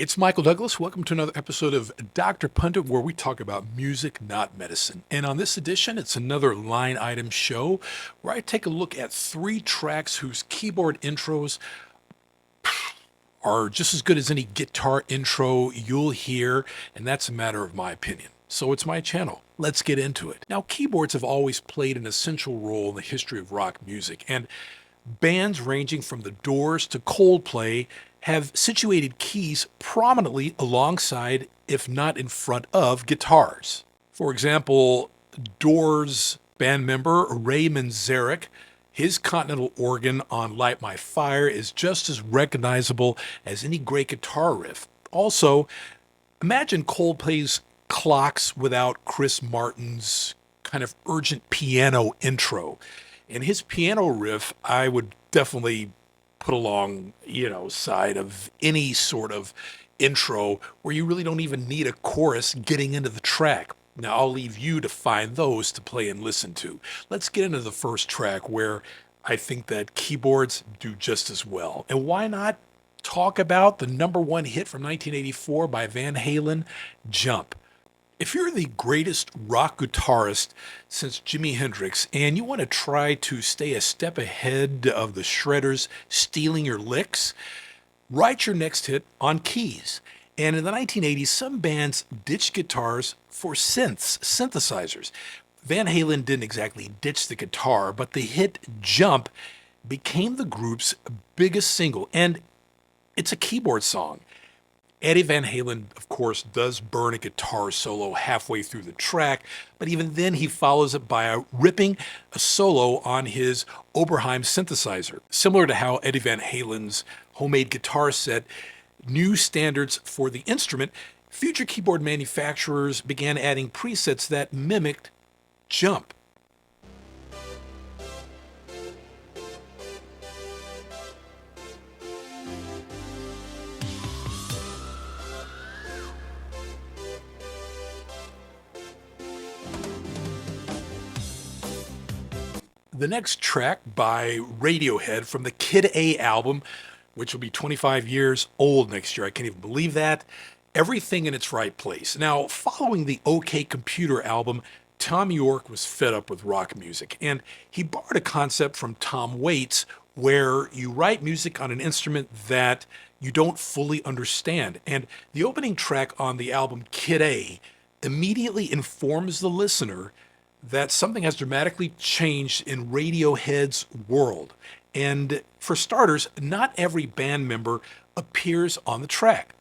It's Michael Douglas. Welcome to another episode of Dr. Pundit, where we talk about music, not medicine. And on this edition, it's another line item show where I take a look at three tracks whose keyboard intros are just as good as any guitar intro you'll hear, and that's a matter of my opinion. So it's my channel. Let's get into it. Now, keyboards have always played an essential role in the history of rock music, and bands ranging from the Doors to Coldplay have situated keys prominently alongside, if not in front of, guitars. For example, Doors band member Ray Manzarek, his Continental organ on Light My Fire is just as recognizable as any great guitar riff. Also, imagine Coldplay's Clocks without Chris Martin's kind of urgent piano intro. And his piano riff, I would definitely put along, side of any sort of intro where you really don't even need a chorus getting into the track. Now, I'll leave you to find those to play and listen to. Let's get into the first track where I think that keyboards do just as well. And why not talk about the number one hit from 1984 by Van Halen, Jump? If you're the greatest rock guitarist since Jimi Hendrix and you want to try to stay a step ahead of the Shredders stealing your licks, write your next hit on keys. And in the 1980s, some bands ditched guitars for synthesizers. Van Halen didn't exactly ditch the guitar, but the hit Jump became the group's biggest single, and it's a keyboard song. Eddie Van Halen, of course, does burn a guitar solo halfway through the track, but even then he follows it by ripping a solo on his Oberheim synthesizer. Similar to how Eddie Van Halen's homemade guitar set new standards for the instrument, future keyboard manufacturers began adding presets that mimicked Jump. The next track by Radiohead from the Kid A album, which will be 25 years old next year. I can't even believe that. Everything in its right place. Now, following the OK Computer album, Tom York was fed up with rock music, and he borrowed a concept from Tom Waits where you write music on an instrument that you don't fully understand. And the opening track on the album Kid A immediately informs the listener that something has dramatically changed in Radiohead's world. And for starters, not every band member appears on the track.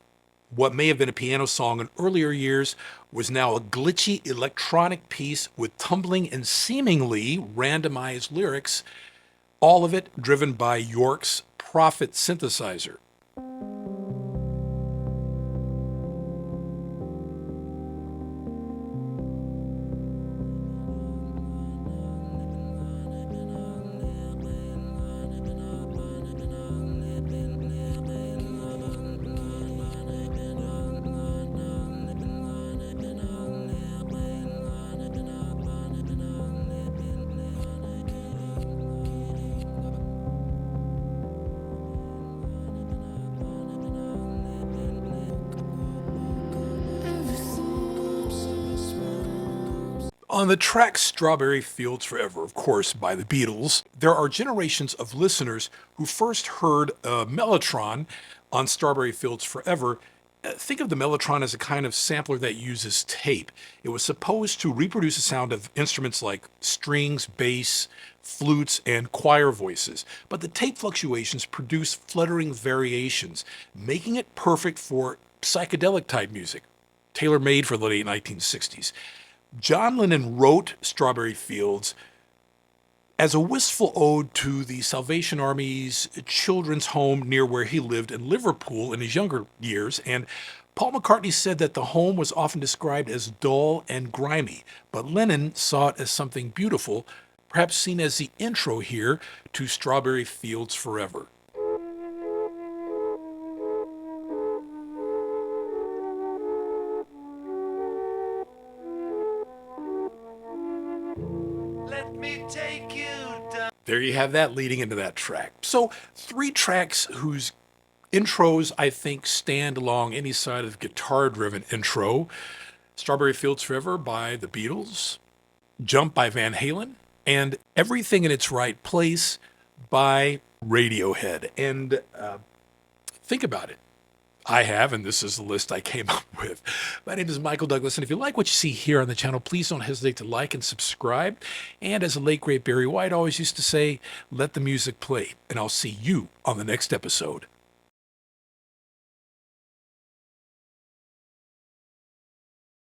What may have been a piano song in earlier years was now a glitchy electronic piece with tumbling and seemingly randomized lyrics, all of it driven by York's Prophet synthesizer. On the track Strawberry Fields Forever, of course, by the Beatles, there are generations of listeners who first heard a mellotron on Strawberry Fields Forever. Think of the mellotron as a kind of sampler that uses tape. It was supposed to reproduce the sound of instruments like strings, bass, flutes, and choir voices. But the tape fluctuations produce fluttering variations, making it perfect for psychedelic type music, tailor-made for the late 1960s. John Lennon wrote Strawberry Fields as a wistful ode to the Salvation Army's children's home near where he lived in Liverpool in his younger years, and Paul McCartney said that the home was often described as dull and grimy, but Lennon saw it as something beautiful, perhaps seen as the intro here to Strawberry Fields Forever. Let me take you down. There you have that leading into that track. So, three tracks whose Intros, I think, stand along any side of guitar-driven intro. Strawberry Fields Forever by the Beatles, Jump by Van Halen, and Everything in Its Right Place by Radiohead. And think about it. I have, and this is the list I came up with. My name is Michael Douglas, and if you like what you see here on the channel, please don't hesitate to like and subscribe. And as the late, great Barry White always used to say, let the music play, and I'll see you on the next episode.